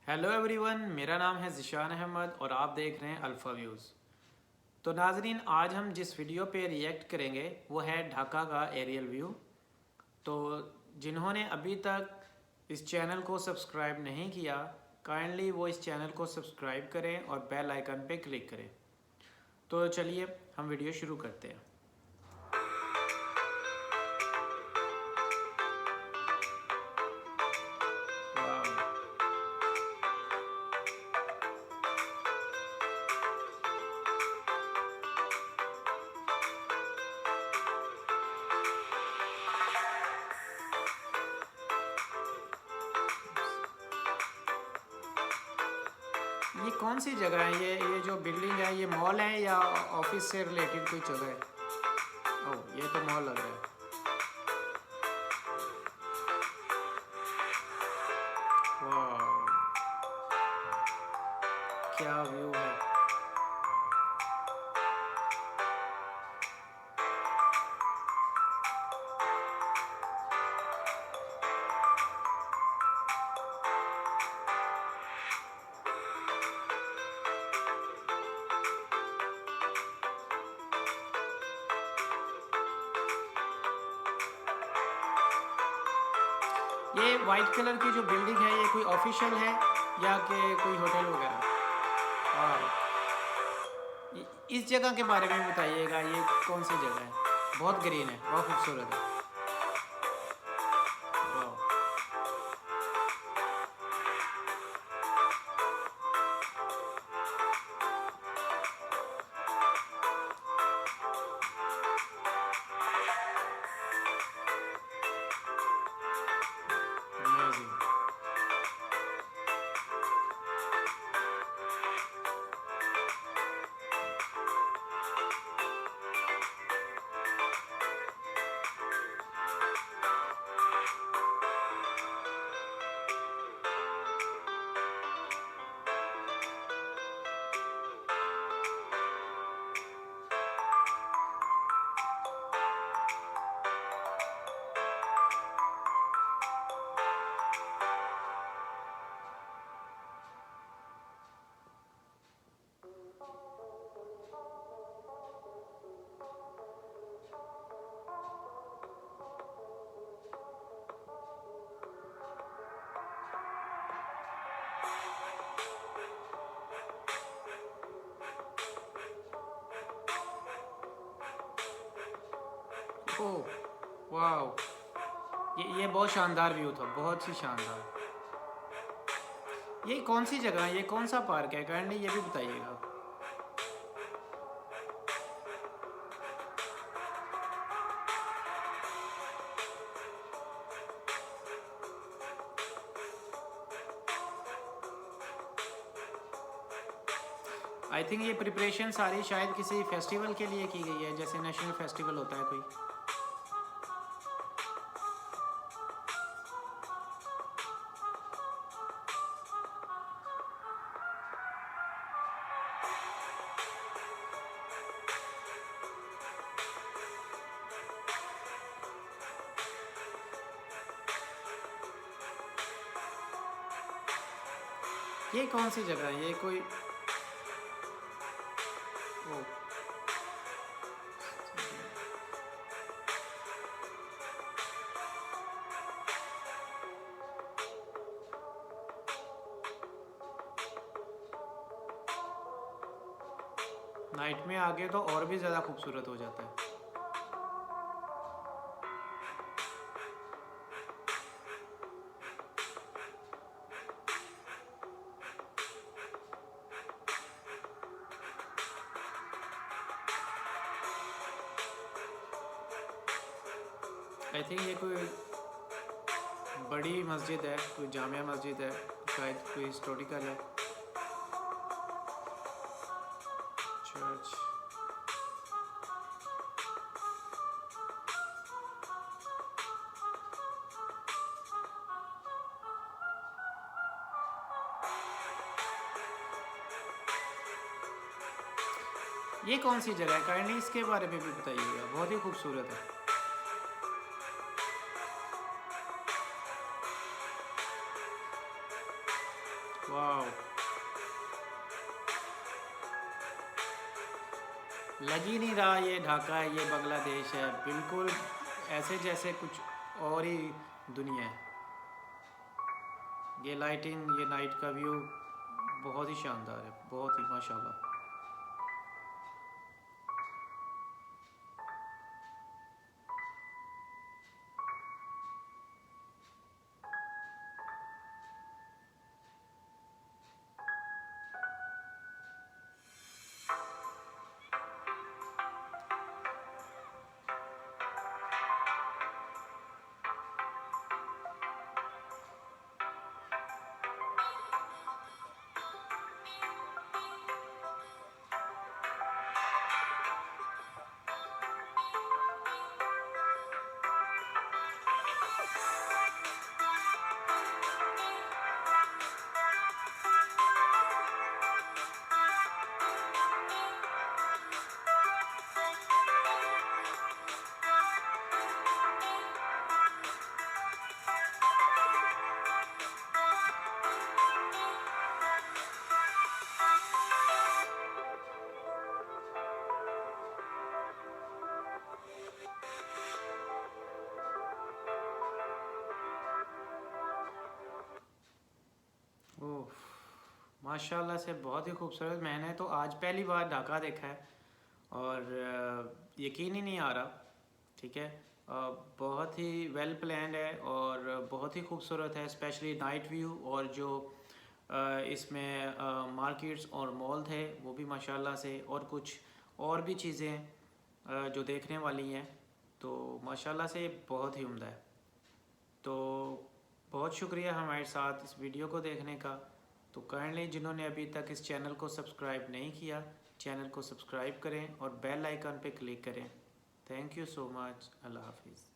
Hello everyone, मेरा नाम है ज़िशान अहमद और आप देख रहे हैं अल्फ़ा व्यूज़। तो नाजरीन, आज हम जिस वीडियो पे रिएक्ट करेंगे वो है ढाका का एरियल व्यू। तो जिन्होंने अभी तक इस चैनल को सब्सक्राइब नहीं किया, काइंडली वो इस चैनल को सब्सक्राइब करें और बेल आइकन पे क्लिक करें। तो चलिए हम वीडियो शुरू करते हैं। ये कौन सी जगह है? ये जो बिल्डिंग है, ये मॉल है या ऑफिस से रिलेटेड कोई जगह है? ओह, ये तो मॉल लग रहा है। वाह, क्या व्यू है। ये वाइट कलर की जो बिल्डिंग है, ये कोई ऑफिशियल है या कि कोई होटल वगैरह? हाँ, इस जगह के बारे में बताइएगा, ये कौन सी जगह है? बहुत ग्रीन है, बहुत खूबसूरत है। वाह, अमेजिंग। ओह, वाह, ये बहुत शानदार व्यू था, बहुत ही शानदार। ये कौन सी जगह है? ये कौन सा पार्क है? काइंडली ये भी बताइएगा। आई थिंक ये प्रिपरेशन सारी शायद किसी फेस्टिवल के लिए की गई है, जैसे नेशनल फेस्टिवल होता है कोई। ये कौन सी जगह है? ये कोई ओ, नाइट में आगे तो और भी ज़्यादा खूबसूरत हो जाता है। आई थिंक ये कोई बड़ी मस्जिद है, कोई जामिया मस्जिद है, शायद कोई हिस्टोरिकल है चर्च। ये कौन सी जगह है? काइंडली इसके बारे में भी बताइएगा, बहुत ही खूबसूरत है। वाह, लग ही नहीं रहा ये ढाका है, ये बांग्लादेश है। बिल्कुल ऐसे जैसे कुछ और ही दुनिया है। ये लाइटिंग, ये नाइट का व्यू बहुत ही शानदार है, बहुत ही माशाल्लाह। ओह, माशाल्लाह से बहुत ही खूबसूरत। मैंने तो आज पहली बार ढाका देखा है और यकीन ही नहीं आ रहा। ठीक है, बहुत ही वेल प्लान्ड है और बहुत ही खूबसूरत है, स्पेशली नाइट व्यू। और जो इसमें मार्केट्स और मॉल थे वो भी माशाल्लाह से, और कुछ और भी चीज़ें जो देखने वाली हैं, तो माशाल्लाह से बहुत ही उम्दा है। तो बहुत शुक्रिया हमारे साथ इस वीडियो को देखने का। तो काइंडली जिन्होंने अभी तक इस चैनल को सब्सक्राइब नहीं किया, चैनल को सब्सक्राइब करें और बेल आइकन पे क्लिक करें। Thank you so much. अल्लाह हाफिज़।